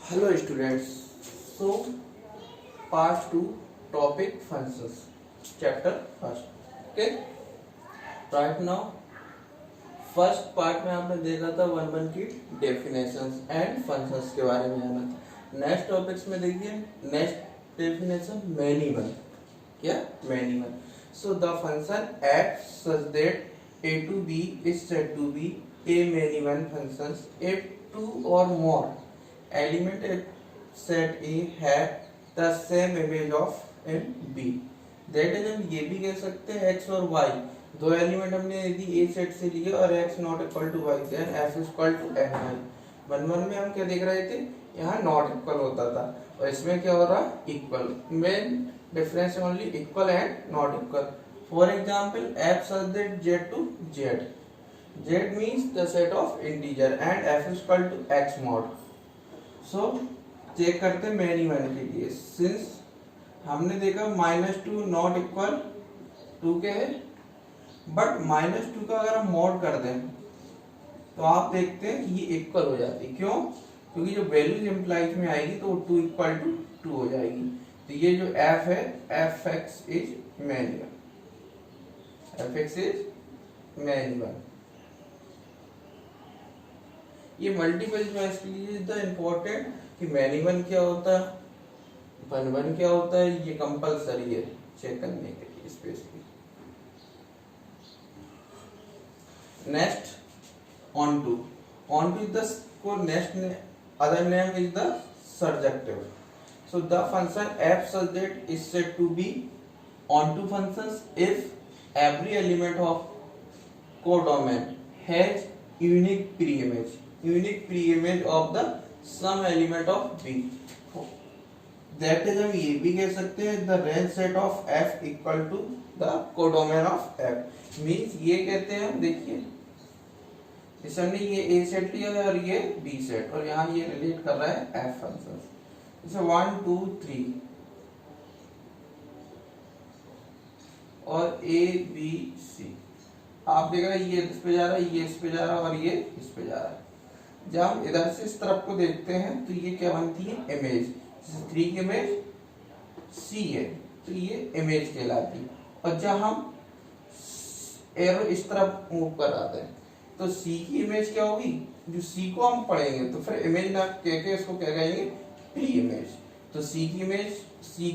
Hello students. So part 2 topic functions chapter first. Okay. Right now first part में आपने देखा था one one की डेफिनेशंस एंड फंक्शंस के बारे में जाना था। नेक्स्ट टॉपिक्स में देखिए नेक्स्ट डेफिनेशन मैनी वन। क्या many one? So the function act such that a to b is said to be a many one functions if two or more element at set A have the same image of in B। That is हम ये भी कह सकते हैं x और y दो element हमने यदि ए सेट से लिए और x not equal to y then f is equal to f है। वन वन में हम क्या देख रहे थे, यहाँ नॉट इक्वल होता था और इसमें क्या हो रहा है equal. Main difference only equal and not equal. For example f such that z to z, z means the set of integer and f is equal to x mod। So check करते हैं many one के लिए। Since हमने देखा -2 not equal 2 के है, but -2 का अगर हम मॉड कर दें तो आप देखते हैं कि ये इक्वल हो जाती है। क्यों? क्योंकि जो वैल्यूज इम्प्लाइज में आएगी तो 2 इक्वल टू 2 हो जाएगी। तो ये जो f है F x is many one, F x is many one. ये मल्टीपल चॉइस के लिए द इम्पोर्टेंट कि मैनी वन क्या होता है, वन वन क्या होता है, ये कंपलसरी है चेक करने के लिए specially. Next onto is the को next other name is the surjective. So the function f such that is said to be onto functions if every element of codomain has unique preimage of the sum element of B। That is हम ये भी कह सकते हैं the range set of f equal to the codomain of f। Means ये कहते हैं हम, देखिए इस हमने ये a सेट लिया है और ये b सेट, और यहाँ ये रिलेट कर रहा है f फंक्शन। जैसे 1 2 3 और a b c, आप देख रहे हैं ये इस पे जा रहा है, ये इस पे जा रहा है और ये इस पे जा रहा है। जब हम इधर से इस तरफ को देखते हैं तो ये क्या बनती है इमेज। 3 की इमेज C है तो ये इमेज कहलाती है। और जब हम एरो इस तरफ मूव कर आते हैं तो C की इमेज क्या होगी, जो C को हम पढ़ेंगे तो फिर इमेज ना कह के इसको क्या कहेंगे प्री इमेज। तो C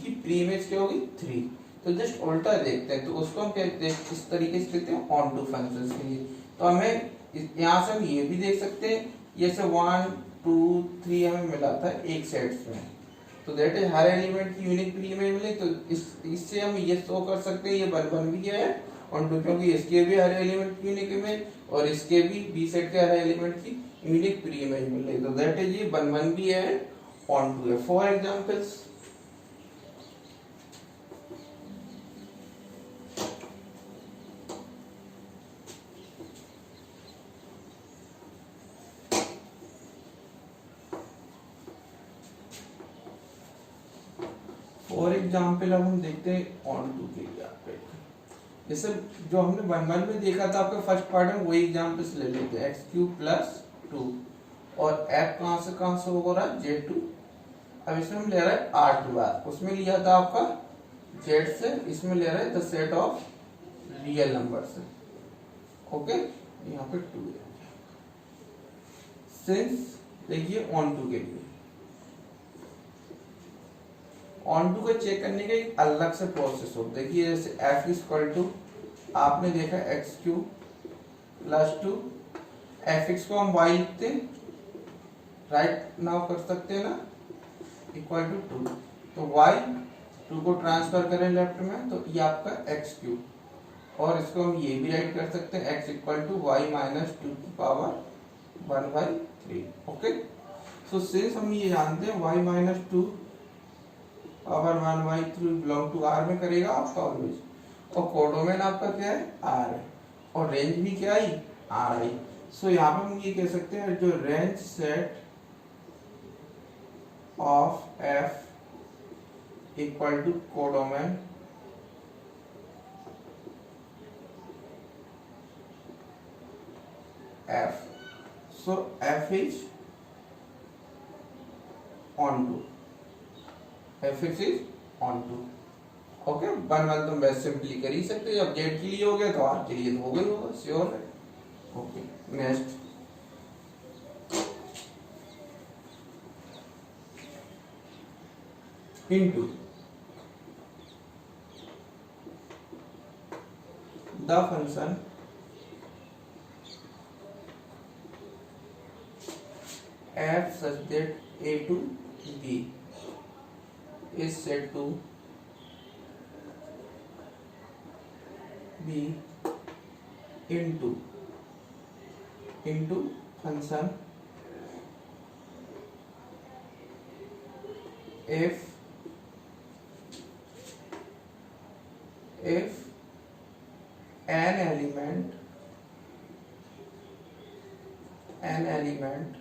की प्री इमेज क्या होगी 3। तो जस्ट उल्टा देखते हैं तो उसको हम इस तरीके से लिखते हैं ऑन टू फंक्शंस के लिए। तो हमें यहाँ से हम ये भी देख सकते हैं, जैसे 1 2 3 हमें मिला था एक सेट्स में, तो दैट इज हर एलिमेंट की यूनिक प्री इमेज मिली। तो इससे हम ये शो कर सकते हैं ये वन वन भी है ऑन टू, क्योंकि इसके भी हर एलिमेंट की यूनिक इमेज और इसके भी बी सेट के हर एलिमेंट की यूनिक प्री इमेज मिल रही। तो दैट इज ये वन वन भी है ऑन टू है। फॉर एग्जांपल्स अब हम देखते हैं ऑन टू के लिए। आप जैसे जो हमने वन वन में देखा था आपका फर्स्ट पार्ट में, वही एग्जांपल्स ले लेते हैं। x³ + 2 और f कहां से हो रहा है z2। अब इसमें हम ले रहे हैं r2 बार, उसमें लिया था आपका z से, इसमें ले रहे हैं the set of real number से। ओके, यहाँ पे 2 है। सिंस देखिए ऑन टू के लिए ऑन टू को चेक करने का एक अलग से प्रोसेस हो। देखिए जैसे f इज इक्वल टू आपने देखा x³ + 2, fx को हम y लिखते राइट नाउ कर सकते हैं ना, इक्वल टू 2। तो y 2 को ट्रांसफर करें लेफ्ट में तो ये आपका x³ और इसको हम ये भी राइट कर सकते हैं x इक्वल टू y - 2 की पावर 1/3। ओके, सो सिंस हम ये जानते हैं y - 2 power 1/3 belong to R में करेगा आपका ऑलवेज, और कोडोमेन आपका क्या है R है, और रेंज भी क्या है R है। सो यहाँ पे हम ये कह सकते हैं जो range set of F equal to codomain F। So F is onto, f x is onto. Okay, 1 1 तुम बेस्ट सिंपली कर ही सकते हो, जब जेड के लिए हो गया तो आर के लिए तो हो गई होगा, श्योर है। Okay, next into the function f such that a to b is said to be into function if an element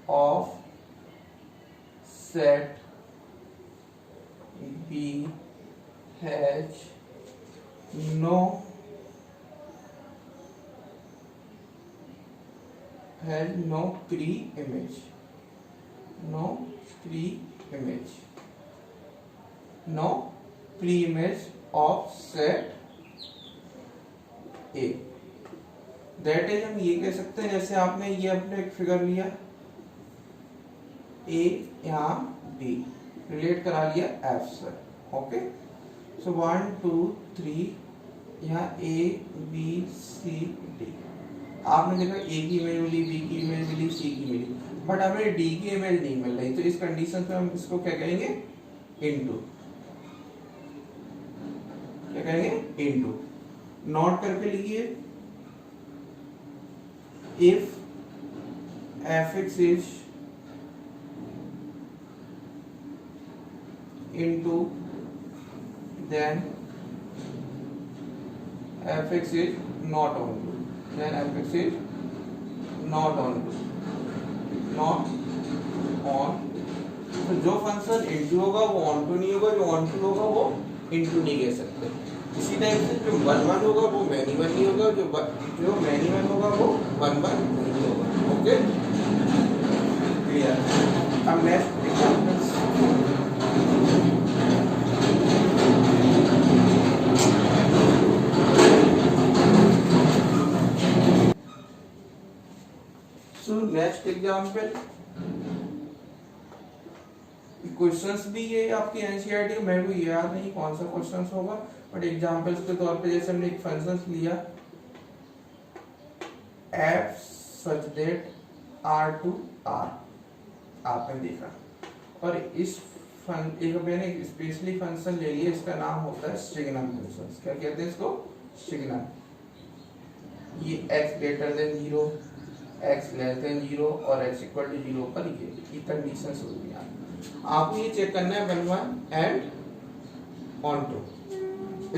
of set B has no pre-image, of set A। That is हम ये कह सकते हैं, जैसे आपने ये अपने एक फिगर लिया, ए यहाँ बी रिलेट करा लिया एफ से। ओके, सो 1 2 3 यहाँ ए बी सी डी, आपने देखा ए की इमेज मिली, बी की इमेज मिली, सी की मिली, बट हमें डी की इमेज नहीं मिल रही, तो इस कंडीशन पे हम इसको क्या कहेंगे, इनटू, क्या कहेंगे, इनटू। नोट करके लिखिए, if fx is into then fx is not onto, then fx is not onto, not on। तो जो फंक्शन इंटू होगा वो ऑनटू नहीं होगा, जो ऑनटू होगा वो इंटू नहीं कह सकते। इसी टाइप से जो 1 1 होगा वो मैनी 1 नहीं होगा, जो मैनी 1 होगा वो 1 1 नहीं होगा। Okay, clear. अब next examples, so next example, questions भी ये आपकी एनसीईआरटी में, मेरे को याद नहीं कौन सा क्वेश्चंस होगा, बट एग्जांपल्स के तौर पे जैसे हमने एक फंक्शन लिया f such that r to r, आपने देखा, और इस एक मैंने स्पेशली फंक्शन ले लिया, इसका नाम होता है सिग्नम फंक्शन। क्या कहते हैं इसको, सिग्नम। ये x greater than 0, x less than 0 और x इक्वल टू 0 पर ये कंडीशंस होगी। आपको ये चेक करना है 1 1 and onto,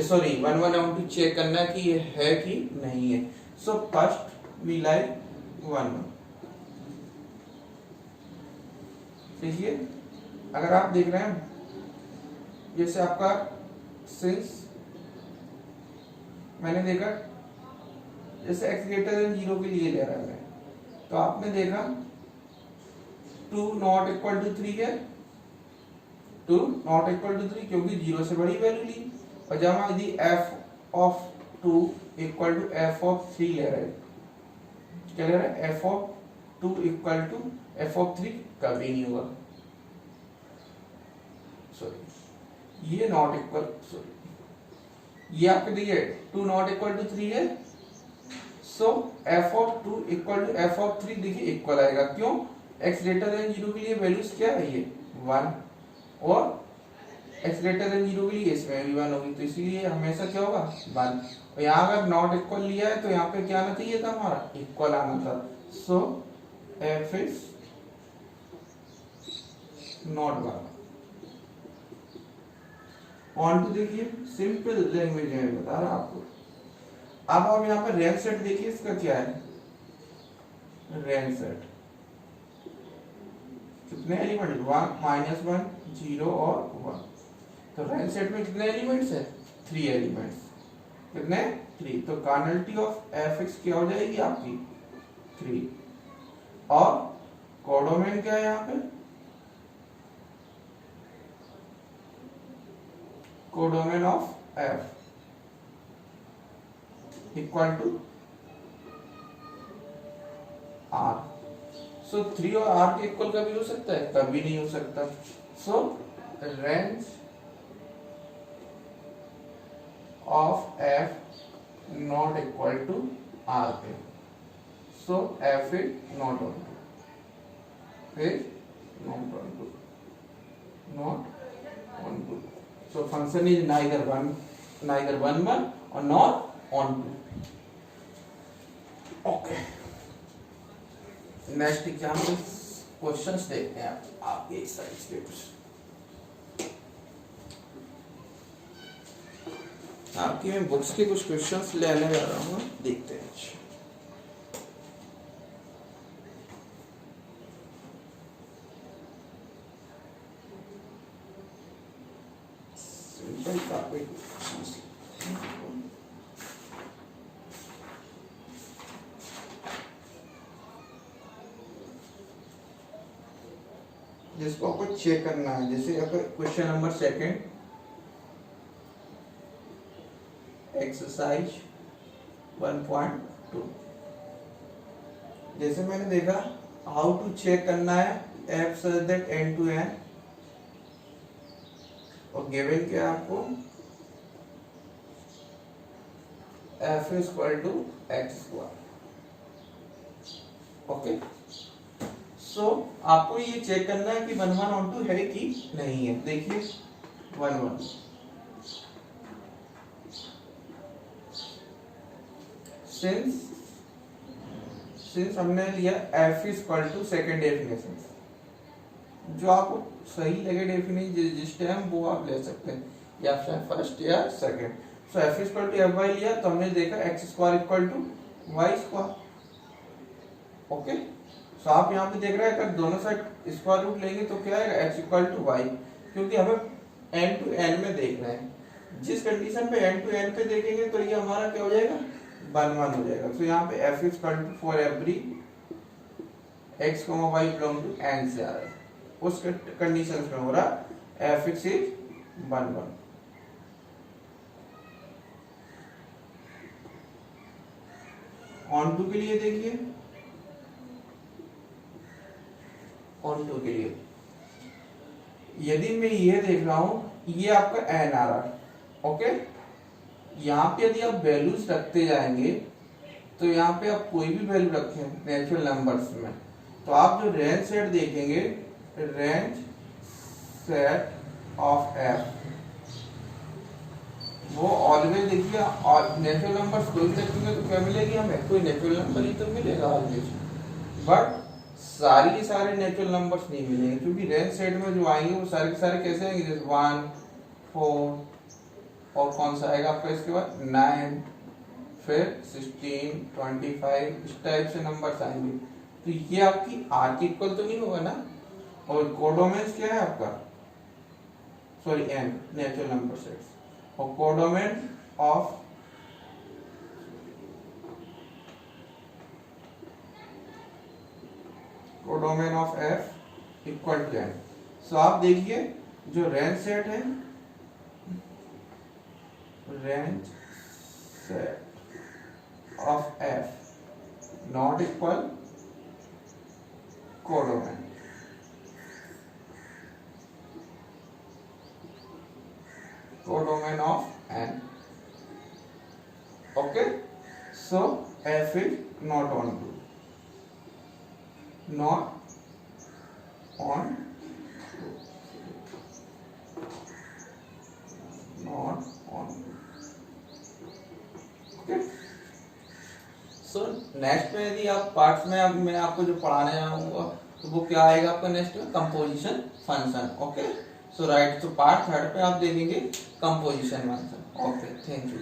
sorry 1 1 onto check करना है कि ये है कि नहीं है। So first we like 1 1। देखिए, अगर आप देख रहे हैं, जैसे आपका सिंस मैंने देखा, जैसे x ग्रेटर देन 0 के लिए ले रहा है, तो आपने देखा 2 नॉट इक्वल टू 3 है, 2 नॉट इक्वल टू 3 क्योंकि 0 से बड़ी वैल्यू ली, और जब हम यदि f of 2 equal to f of 3 ले रहे हैं, क्या ले रहे हैं, f of 2 equal to f of 3 कभी नहीं होगा, सॉरी ये नॉट इक्वल, सॉरी ये आपके देखिए 2 नॉट इक्वल टू 3 है, so f of 2 equal to f of 3 देखिए इक्वल आएगा, क्यों, x ग्रेटर देन 0 के लिए वैल्यूज क्या है, ये 1, और x ग्रेटर देन 0 के लिए इसमें भी 1 होगी, तो इसीलिए हमेशा क्या होगा 1। और यहाँ अगर नॉट इक्वल लिया है तो यहाँ पे क्या आना चाहिए था, हमारा इक्वल आना था। So f is not 1। Onto देखिए, सिंपल लैंग्वेज में बता रहा आपको। अब आप यहाँ पे रेंज सेट देखिए, इसका क्या है, रेंज सेट कितने एलिमेंट, 1 -1 0 और 1, तो रेंज सेट में कितने एलिमेंट्स है, 3 एलिमेंट्स, कितने 3, तो कर्नलिटी ऑफ fx क्या हो जाएगी आपकी 3, और कोडोमेन क्या है यहाँ पे codomain of f equal to r। So 3 और r के इक्वल कभी हो सकता है? कभी नहीं हो सकता। So range of f not equal to r पे, so f is not onto, not on 2. So function is neither 1 or not on 2. Okay. Next exam में क्वेश्चंस देखते हैं आपके इस साइड पे कुछ आपकी मैं बुक्स के कुछ क्वेश्चंस लेने जा रहा हूँ, देखते हैं। सिंपल टॉपिक जिसको आपको चेक करना है। जैसे अगर क्वेश्चन नंबर 2 एक्सरसाइज 1.2, जैसे मैंने देखा हाउ टू चेक करना है f such that n to n, और गिवन क्या आपको f is equal to x square। Okay, so आपको ये चेक करना है कि 1 1 on 2 है कि नहीं है। देखिए 1 1, सिंस हमने लिया f is equal to second definition, जो आपको सही लगे डेफिनेशन जिस टाइम वो आप ले सकते हैं, या फिर फर्स्ट या second. So f is equal to fy लिया तो हमने देखा x square equal to y square. Okay, so आप यहाँ पे देख रहे हैं अगर दोनों साइड स्क्वायर रूट लेंगे तो क्या आएगा x इक्वल टू y, क्योंकि हमें n टू n में देखना है। जिस कंडीशन पे n टू n पे देखेंगे तो ये हमारा क्या हो जाएगा 1 1 हो जाएगा। तो यहाँ पे f is equal to for every x, y बिलोंग टू n से आ रहा है, उस कंडीशन में हो रहा f इज 1 1। ऑन टू के लिए देखिए, ऑन टू के लिए यदि मैं ये देख रहा हूं ये आपका n आ रहा है। ओके, यहाँ पे यदि आप वैल्यूज रखते जाएंगे तो यहाँ पे आप कोई भी वैल्यू रखें नेचुरल नंबर्स में, तो आप जो रेंज सेट देखेंगे, रेंज सेट ऑफ f, वो ऑलवेज देखिए नेचुरल नंबर्स कोई भी रखेंगे तो क्या मिलेगी हमें, कोई नेचुरल नंबर ही तो मिलेगा ऑलवेज, बट सारी सारे नेचुरल नंबर्स नहीं मिलेंगे, क्योंकि रेंज सेट में जो आएंगे वो सारे के सारे कैसे आएंगे, जैसे 1 4, और कौन सा आएगा आपका इसके बाद 9, फिर 16 25, इस टाइप से नंबर्स आएंगे। तो ये आपकी r की इक्वल तो नहीं होगा ना। और कोडोमेन क्या है आपका, sorry n natural number sets, और codomain of f equal to n। So आप देखिए जो रेंज सेट है, range set of f not equal codomain, codomain of n। Okay, so f is not onto, not on not on। Okay, so next में यदि आप parts में अब मैं आपको जो पढ़ाने जाऊंगा तो वो क्या आएगा आपका नेक्स्ट में, कंपोजिशन फंक्शन। ओके, सो राइट, तो पार्ट 3 पे आप देखेंगे composition function. Okay, thank you.